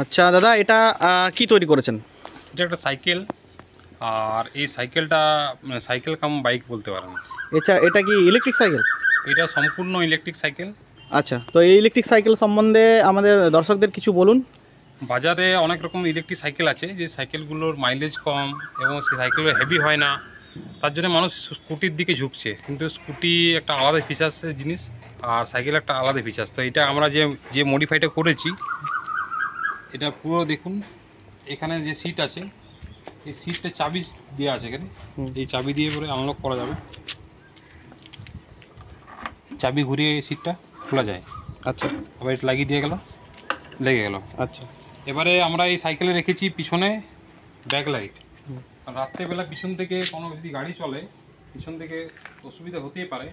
আচ্ছা দাদা, এটা কি তৈরি করেছেন? এটা একটা সাইকেল, আর এই সাইকেলটা মানে সাইকেল কাম বাইক বলতে পারেন। আচ্ছা, এটা কি ইলেকট্রিক সাইকেল? এটা সম্পূর্ণ ইলেকট্রিক সাইকেল। আচ্ছা, তো এই ইলেকট্রিক সাইকেল সম্বন্ধে আমাদের দর্শকদের কিছু বলুন। বাজারে অনেক রকম ইলেকট্রিক সাইকেল আছে, যে সাইকেলগুলোর মাইলেজ কম এবং সেই সাইকেলগুলো হেভি হয় না, তার জন্য মানুষ স্কুটির দিকে ঝুঁকছে। কিন্তু স্কুটি একটা আলাদা ফিচার্সের জিনিস, আর সাইকেল একটা আলাদা ফিচার্স। তো এটা আমরা যে মডিফাইটা করেছি, এটা পুরো দেখুন, এখানে যে সিট আছে, এই সিটটা চাবি দেওয়া আছে এখানে। এই চাবি দিয়ে পরে আনলক করা যাবে, চাবি ঘুরিয়ে সিটটা খোলা যায়। আচ্ছা, আবার এটা লাগিয়ে দিয়ে লেগে গেল। আচ্ছা, এবারে আমরা এই সাইকেলে রেখেছি পিছনে ব্যাকলাইট। রাত্রেবেলা পিছন থেকে কোনো যদি গাড়ি চলে, পিছন থেকে অসুবিধা হতেই পারে,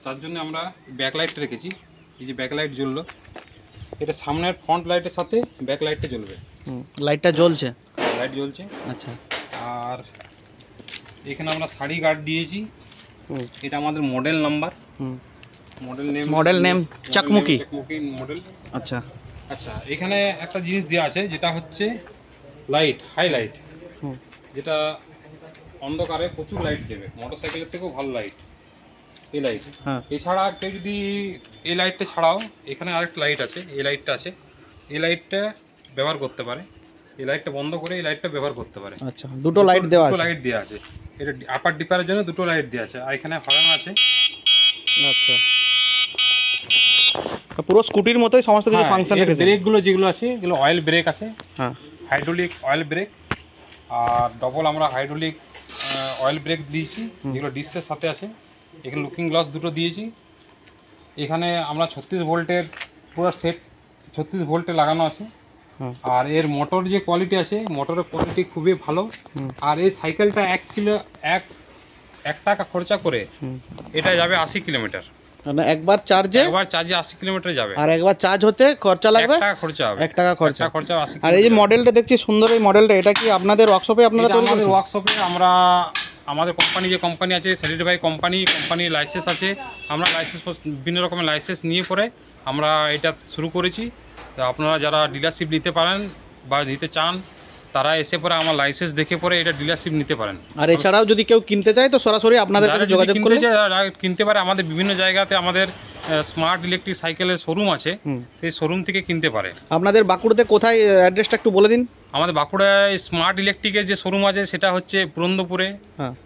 তার জন্য আমরা ব্যাকলাইটটা রেখেছি। এই যে ব্যাকলাইট জ্বললো, এটা সামনের ফ্রন্ট লাইটের সাথে ব্যাকলাইটটা জ্বলবে। লাইটটা জ্বলছে, লাইট জ্বলছে। আচ্ছা, আর এখানে আমরা সারি গার্ড দিয়েছি। এটা আমাদের মডেল নাম্বার, মডেল নেম চাকমুকি মডেল। আচ্ছা আচ্ছা, এখানে একটা জিনিস দেওয়া আছে, যেটা হচ্ছে লাইট, হাইলাইট, যেটা অন্ধকারে প্রচুর লাইট দেবে, মোটরসাইকেলের থেকেও ভালো লাইট এই লাইট। এছাড়া কেউ যদি এই লাইটটা ছাড়াও এখানে আরেকটা লাইট আছে, এই লাইটটা আছে, এই লাইটটা ব্যবহার করতে পারে। এই লাইটটা বন্ধ করে এই লাইটটা ব্যবহার করতে পারে। আচ্ছা, দুটো লাইট দেওয়া আছে। লাইট দেওয়া আছে, এটা আপার ডিপারের জন্য দুটো লাইট দেওয়া আছে। আর এখানে হর্ন আছে। আচ্ছা, পুরো স্কুটির মতোই সমস্ত কিছু ফাংশন রেখেছে। ব্রেকগুলো যেগুলো আছে, এগুলো অয়েল ব্রেক আছে, হ্যাঁ, হাইড্রোলিক অয়েল ব্রেক, আর ডবল আমরা হাইড্রোলিক অয়েল ব্রেক দিয়েছি, যেগুলো ডিসের সাথে আছে। এখানে লুকিং গ্লাস দুটো দিয়েছি। এখানে আমরা 36 ভোল্টের পুরো সেট 36 ভোল্টে লাগানো আছে। আর এর মোটর যে কোয়ালিটি আছে, মোটরের কোয়ালিটি খুবই ভালো। আর এই সাইকেলটা 1 টাকা খরচা করে এটা যাবে 80 কিলোমিটার। মানে একবার চার্জে 80 কিলোমিটার যাবে, আর একবার চার্জ হতে খরচা লাগবে 1 টাকা খরচা হবে। 1 টাকা খরচা 80। আর এই যে মডেলটা দেখছি সুন্দর, এই মডেলটা এটা কি আপনাদের ওয়ার্কশপে আপনারা তৈরি করেন? আমাদের ওয়ার্কশপে আমরা, আমাদের কোম্পানি যে কোম্পানি আছে স্যাটিসফাই কোম্পানির লাইসেন্স আছে। আমরা লাইসেন্স বিভিন্ন রকমের লাইসেন্স নিয়ে পরে আমরা এটা শুরু করেছি। তো আপনারা যারা ডিলারশিপ নিতে পারেন বা নিতে চান, তারা এসে পরে আমার লাইসেন্স দেখে পরে এটা ডিলারশিপ নিতে পারেন। আর এছাড়াও যদি কেউ কিনতে চায় তো সরাসরি আপনাদের সাথে যোগাযোগ করে কিনতে পারে। আমাদের বিভিন্ন জায়গাতে আমাদের স্মার্ট ইলেকট্রিক সাইকেলের শোরুম আছে, সেই শোরুম থেকে কিনতে পারে। আপনাদের বাঁকুড়াতে কোথায়, অ্যাড্রেসটা একটু বলে দিন। আমাদের বাঁকুড়ায় স্মার্ট ইলেকট্রিকের যে শোরুম আছে সেটা হচ্ছে পুরন্দপুরে।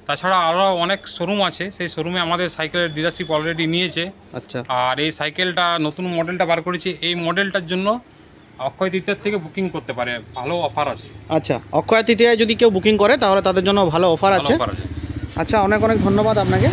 তাছাড়া আরও অনেক শোরুম আছে, সেই শোরুমে আমাদের সাইকেলের ডিলারশিপ অলরেডি নিয়েছে। আচ্ছা, আর এই সাইকেলটা নতুন মডেলটা বার করেছি, এই মডেলটার জন্য অক্ষয় তৃতীয়ার থেকে বুকিং করতে পারে, ভালো অফার আছে। আচ্ছা, অক্ষয় তৃতীয়ায় যদি কেউ বুকিং করে তাহলে তাদের জন্য ভালো অফার আছে। আচ্ছা, অনেক অনেক ধন্যবাদ আপনাকে।